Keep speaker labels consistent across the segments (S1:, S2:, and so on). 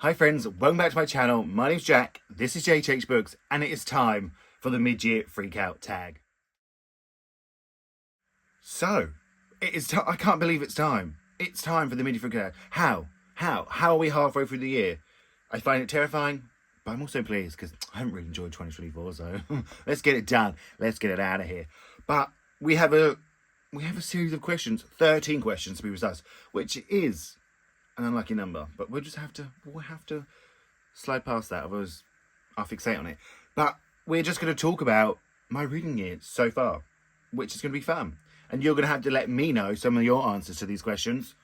S1: Hi friends, welcome back to my channel. My name's Jack, this is Jthbooks, and it is time for the mid-year freak-out tag. So, it is I can't believe it's time. It's time for the mid-year freak-out tag. How are we halfway through the year? I find it terrifying, but I'm also pleased because I haven't really enjoyed 2024, so let's get it done. Let's get it out of here. But we have a series of questions, 13 questions to be precise, which is an unlucky number, but we'll have to slide past that, otherwise I'll fixate on it. But we're just going to talk about my reading year so far, which is going to be fun. And you're going to have to let me know some of your answers to these questions,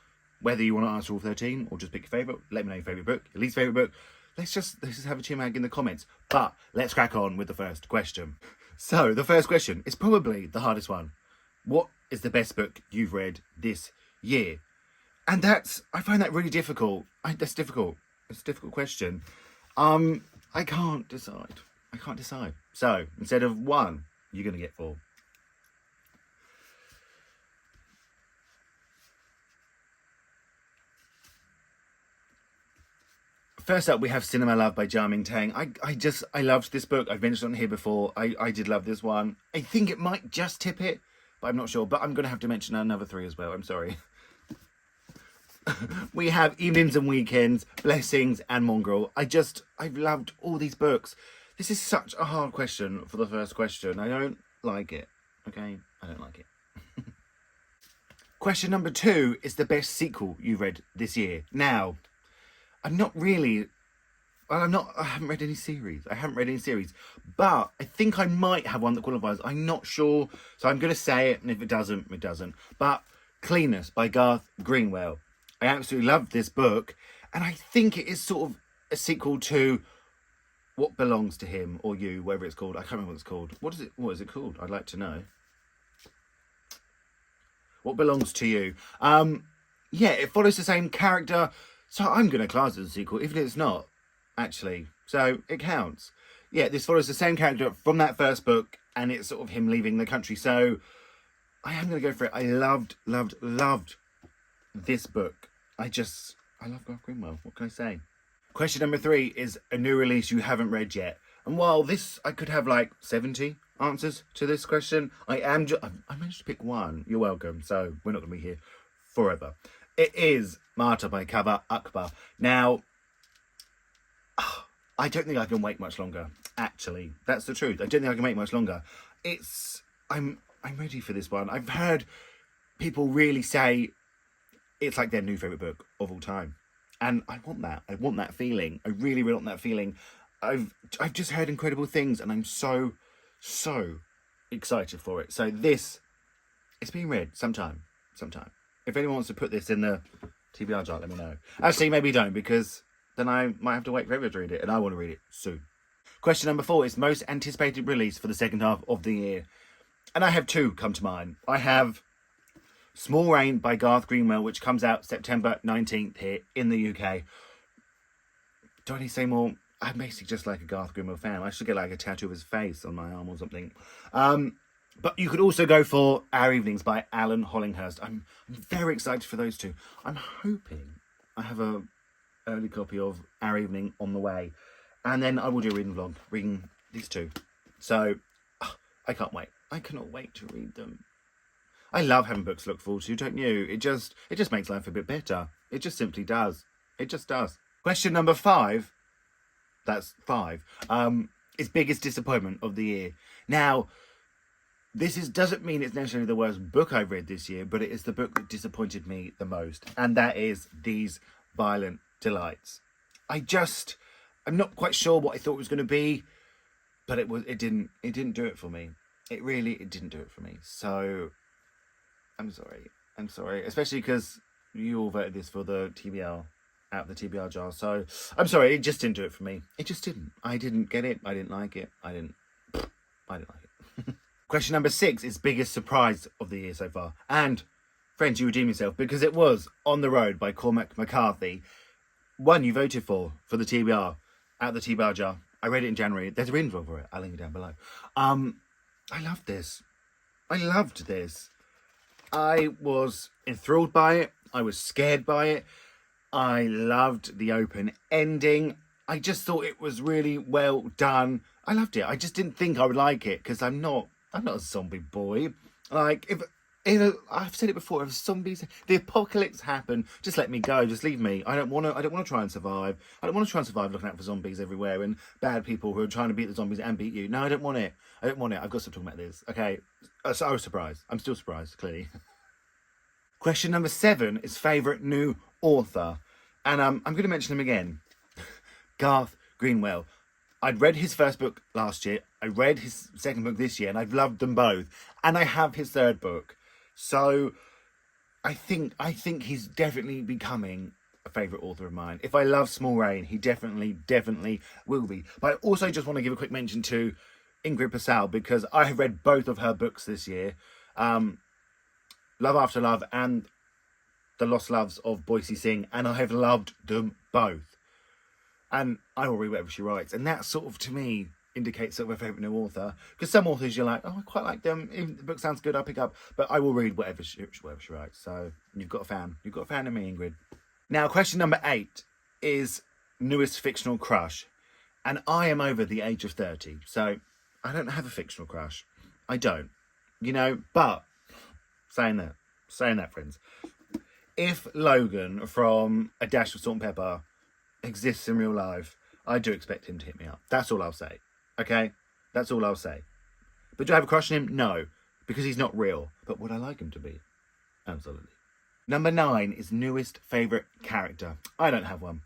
S1: whether you want to answer all 13 or just pick your favourite. Let me know your favourite book, your least favourite book. Let's just have a chimag in the comments. But let's crack on with the first question. So the first question is probably the hardest one. What is the best book you've read this year? And I find that really difficult. That's difficult. It's a difficult question. I can't decide. So instead of 1, you're going to get 4. First up, we have Cinema Love by Jia Ming Tang. I loved this book. I've mentioned it on here before. I did love this one. I think it might just tip it, but I'm not sure. But I'm going to have to mention another 3 as well. I'm sorry. We have Evenings and Weekends, Blessings, and Mongrel. I've loved all these books. This is such a hard question for the first question. I don't like it. Okay? I don't like it. Question number 2 is the best sequel you've read this year. Now, I haven't read any series. But I think I might have one that qualifies. I'm not sure. So I'm going to say it, and if it doesn't, it doesn't. But Cleanness by Garth Greenwell. I absolutely love this book, and I think it is sort of a sequel to What Belongs to Him or You, whatever it's called. I can't remember what it's called. What is it called? I'd like to know. What Belongs to You. Yeah, it follows the same character, so I'm going to class it as a sequel, even if it's not, actually. So it counts. Yeah, this follows the same character from that first book, and it's sort of him leaving the country. So I am going to go for it. I loved this book. I love Garth Greenwell. What can I say? Question number 3 is a new release you haven't read yet. And while I could have like 70 answers to this question, I managed to pick 1. You're welcome. So we're not going to be here forever. It is Martyr by Kaveh Akbar. Now, I don't think I can wait much longer. Actually, that's the truth. I don't think I can wait much longer. I'm ready for this one. I've heard people really say it's like their new favourite book of all time. And I want that. I want that feeling. I really want that feeling. I've just heard incredible things, and I'm so excited for it. So it's being read sometime. If anyone wants to put this in the TBR jar, let me know. Actually, maybe don't, because then I might have to wait forever to read it, and I want to read it soon. Question number 4 is most anticipated release for the second half of the year. And I have 2 come to mind. I have Small Rain by Garth Greenwell, which comes out September 19th here in the UK. Do I need to say more? I'm basically just like a Garth Greenwell fan. I should get like a tattoo of his face on my arm or something. But you could also go for Our Evenings by Alan Hollinghurst. I'm very excited for those 2. I'm hoping I have a early copy of Our Evening on the way. And then I will do a reading vlog, reading these 2. So, I can't wait. I cannot wait to read them. I love having books to look forward to, don't you? It just makes life a bit better. It just simply does. It just does. Question number 5, that's 5, is biggest disappointment of the year. Now, doesn't mean it's necessarily the worst book I've read this year, but it is the book that disappointed me the most. And that is These Violent Delights. I'm not quite sure what I thought it was going to be, but it didn't do it for me. It didn't do it for me. So I'm sorry, especially because you all voted this for the TBR, out the TBR jar. So I'm sorry, it just didn't do it for me. It just didn't. I didn't get it. I didn't like it. I didn't like it. Question number 6 is biggest surprise of the year so far. And friends, you redeem yourself, because it was On the Road by Cormac McCarthy. One you voted for the TBR, out the TBR jar. I read it in January. There's a reading vlog for it. I'll link it down below. I loved this. I was enthralled by it. I was scared by it. I loved the open ending. I just thought it was really well done. I loved it. I just didn't think I would like it because I'm not a zombie boy. Like if I've said it before, if the apocalypse happen, just let me go, just leave me. I don't want to try and survive. I don't want to try and survive looking out for zombies everywhere and bad people who are trying to beat the zombies and beat you. No, I don't want it. I've got to stop talking about this. Okay, so I was surprised. I'm still surprised, clearly. Question number 7 is favourite new author. And I'm going to mention him again. Garth Greenwell. I'd read his first book last year. I read his second book this year, and I've loved them both. And I have his third book. So I think he's definitely becoming a favourite author of mine. If I love Small Rain, he definitely will be. But I also just want to give a quick mention to Ingrid Purcell, because I have read both of her books this year. Love After Love and The Lost Loves of Boise Singh, and I have loved them both. And I will read whatever she writes, and that sort of, to me, indicates sort of a favourite new author. Because some authors you're like, oh, I quite like them. If the book sounds good, I'll pick up. But I will read whatever she writes. So you've got a fan. You've got a fan of me, Ingrid. Now, question number 8 is newest fictional crush, and I am over the age of 30, so I don't have a fictional crush. I don't, But saying that, friends, if Logan from A Dash of Salt and Pepper exists in real life, I do expect him to hit me up. That's all I'll say. Okay? That's all I'll say. But do I have a crush on him? No. Because he's not real. But would I like him to be? Absolutely. Number 9 is newest favourite character. I don't have one.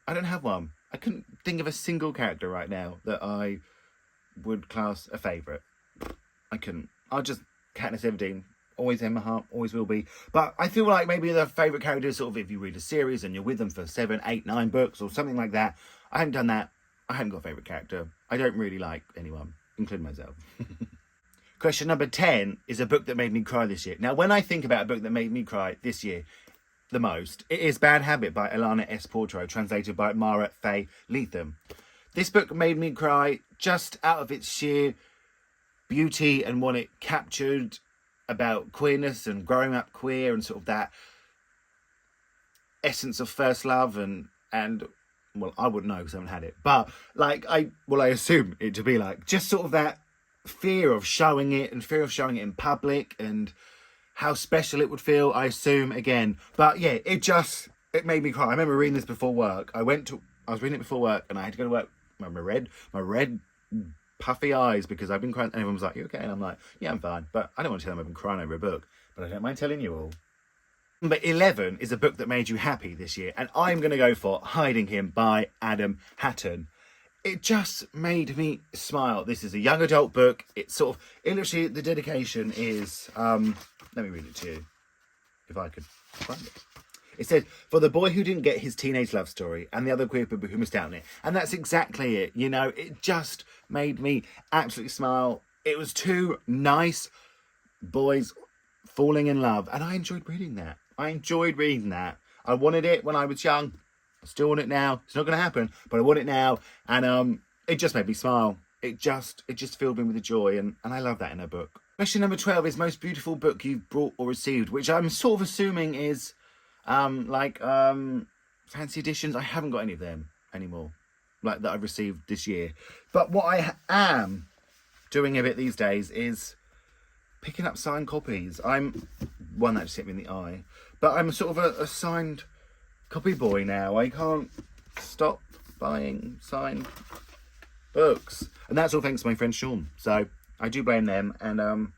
S1: I couldn't think of a single character right now that I would class a favourite. I couldn't. I'll just Katniss Everdeen. Always in my heart, always will be. But I feel like maybe the favourite character is sort of if you read a series and you're with them for 7, 8, 9 books or something like that. I haven't done that. I haven't got a favourite character. I don't really like anyone, including myself. Question number 10 is a book that made me cry this year. Now, when I think about a book that made me cry this year the most, it is Bad Habit by Alana S. Portro, translated by Mara Faye Leatham. This book made me cry just out of its sheer beauty and what it captured about queerness and growing up queer and sort of that essence of first love and well, I wouldn't know because I haven't had it, but I assume it to be like just sort of that fear of showing it and fear of showing it in public and how special it would feel, I assume, again. But yeah, it made me cry. I remember reading this before work. I was reading it before work and I had to go to work. My red puffy eyes because I've been crying, and everyone was like, you okay? And I'm like, yeah, I'm fine, but I don't want to tell them I've been crying over a book, but I don't mind telling you all. Number 11 is a book that made you happy this year, and I'm going to go for Hiding Him by Adam Hatton. It just made me smile. This is a young adult book. Literally, the dedication is, let me read it to you, if I could find it. It says, for the boy who didn't get his teenage love story and the other queer people who missed out on it. And that's exactly it. It just made me absolutely smile. It was 2 nice boys falling in love. And I enjoyed reading that. I wanted it when I was young. I still want it now. It's not going to happen, but I want it now. And it just made me smile. It just filled me with joy. And I love that in a book. Question number 12 is most beautiful book you've brought or received, which I'm sort of assuming is fancy editions. I haven't got any of them anymore, that I've received this year. But what I am doing a bit these days is picking up signed copies. I'm one that just hit me in the eye, but I'm sort of a signed copy boy now. I can't stop buying signed books, and that's all thanks to my friend Sean. So I do blame them, and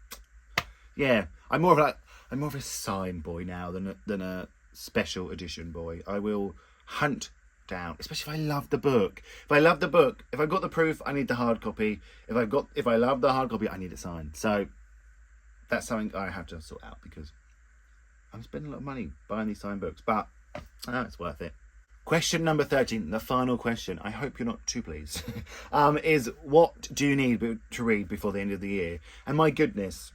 S1: yeah, I'm more of a signed boy now than a special edition boy. I will hunt down, especially if I love the book. If I got the proof, I need the hard copy. If I love the hard copy, I need it signed. So that's something I have to sort out because I'm spending a lot of money buying these signed books, but it's worth it. Question number 13, the final question. I hope you're not too pleased. Is what do you need to read before the end of the year? And my goodness.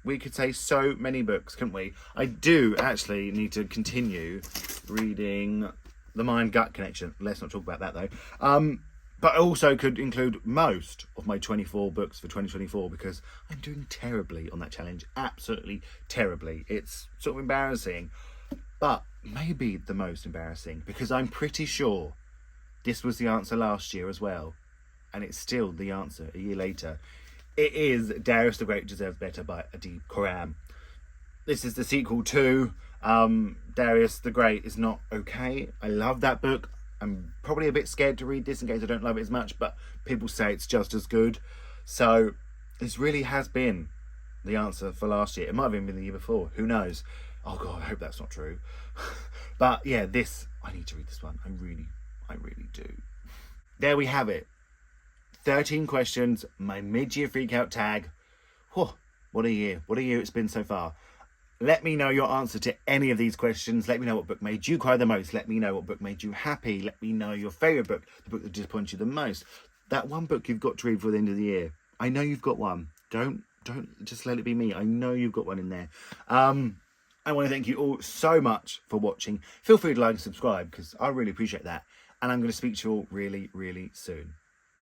S1: We could say so many books, couldn't we? I do actually need to continue reading The Mind-Gut Connection. Let's not talk about that, though. But I also could include most of my 24 books for 2024 because I'm doing terribly on that challenge. Absolutely terribly. It's sort of embarrassing. But maybe the most embarrassing, because I'm pretty sure this was the answer last year as well, and it's still the answer a year later. It is Darius the Great Deserves Better by Adib Khorram. This is the sequel to Darius the Great is Not Okay. I love that book. I'm probably a bit scared to read this in case I don't love it as much, but people say it's just as good. So this really has been the answer for last year. It might have even been the year before. Who knows? Oh God, I hope that's not true. But yeah, I need to read this one. I really do. There we have it. 13 questions, my mid-year freak-out tag. Whew, what a year. What a year it's been so far. Let me know your answer to any of these questions. Let me know what book made you cry the most. Let me know what book made you happy. Let me know your favourite book, the book that disappoints you the most. That one book you've got to read before the end of the year. I know you've got one. Don't just let it be me. I know you've got one in there. I want to thank you all so much for watching. Feel free to like and subscribe because I really appreciate that. And I'm going to speak to you all really, really soon.